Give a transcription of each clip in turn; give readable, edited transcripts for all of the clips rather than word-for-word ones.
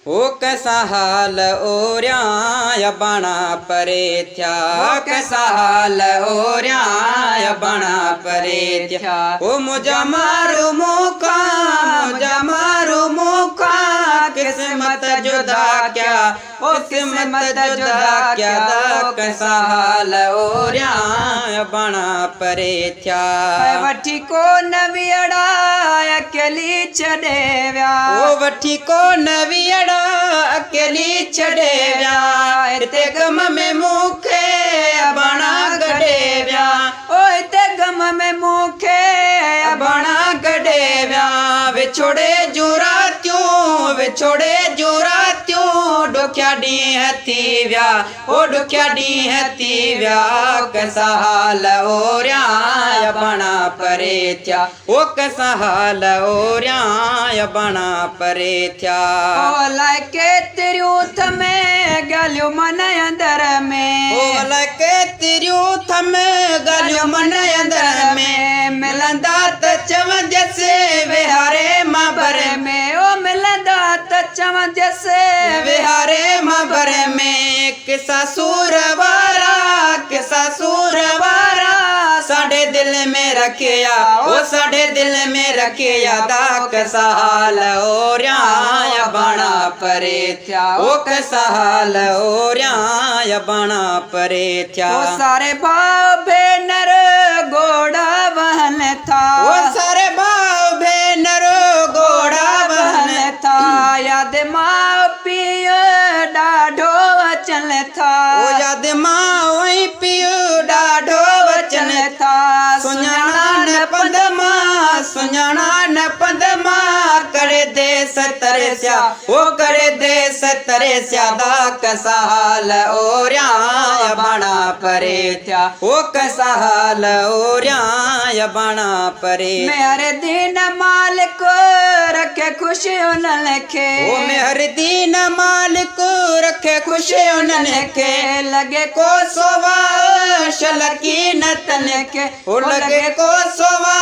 ओ कैसा हाल ओर्या बना परे थया, कैसा हाल ओर्या बना परे थया। ओ मुझा मारू मुका, मुझा मारू मुका, किस्मत जुदा क्या, ओ किस्मत जुदा क्या, कैसा हाल ओर्या बना परे थया। वठी को नवियड़ा अकेली छड़े व्या, ओ वठी को नवियड़ा अकेली छड़े व्या, ते गम में मुखे बना गड़े व्या, ओ ते गम में मुखे बना गड़े व्या। विछोड़े जुरा त्यों, विछोड़े जुरा त्यों, डोख्या डी हथी व्या, ओ डोख्या डी हथी व्या, कैसा हाल ओर्या बना परे थया, ओ कैसा हाल ओर्या बना परे थया। ओ लाके तेरियो थमे गलियो मन अंदर में, ओ लाके तेरियो थमे गलियो मन अंदर में, मिलंदा त चमन जैसे विहारे माबर में, ओ मिलंदा त चमन जैसे विहारे माबर में, किसा सूरवारा, किसा सूरवारा, साढ़े दिल में रखिया, ओ साढ़े दिल में रखिया, दा कैसा हाल ओर्या बना परे थया, ओ कैसा हाल ओर्या बना परे थया। ओ सारे भाव भेनर घोड़ा बहन था, ओ सारे भाव भेनर घोड़ा बहन था, याद माँ पियो डाढ़ो वचन था, ओ याद माँ वही पियो डाढ़ो वचन था, सुञाणा न पदमा, सुञाणा न पदमा, करे दे तरस्या, ओ करे दे तरस्या, दा कैसा हाल ओर्या बना परे थया, ओ कैसा हाल ओर्या बना परे। मेरे दिन मालिक रखे खुशी उन लिखे, ओ मेहर दीन मालिक रखे खुशी उन लिखे, लगे को सोवा शलकी नतन के, ओ लगे को सोवा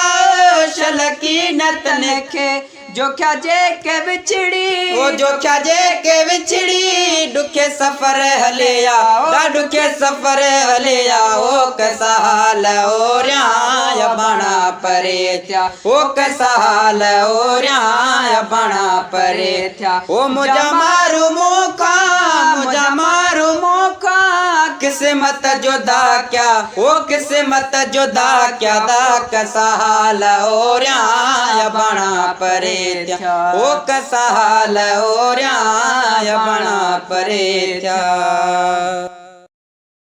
शलकी नतन के, जो क्या जे के बिछड़ी, ओ जो क्या जे के बिछड़ी, दुखे सफर हलिया, दा दुखे सफर हलिया, ओ कैसा हाल ओर्या बना परे थया, ओ कैसा हाल ओर्या बना परे थया। ओ मुझा मारू मुका, मुझा मारू मुका, किस्मत जुदा क्या, ओ किस्मत जुदा क्या, दा कैसा हाल ओर्या बना परे थया, ओ कैसा हाल ओर्या बना परे थया।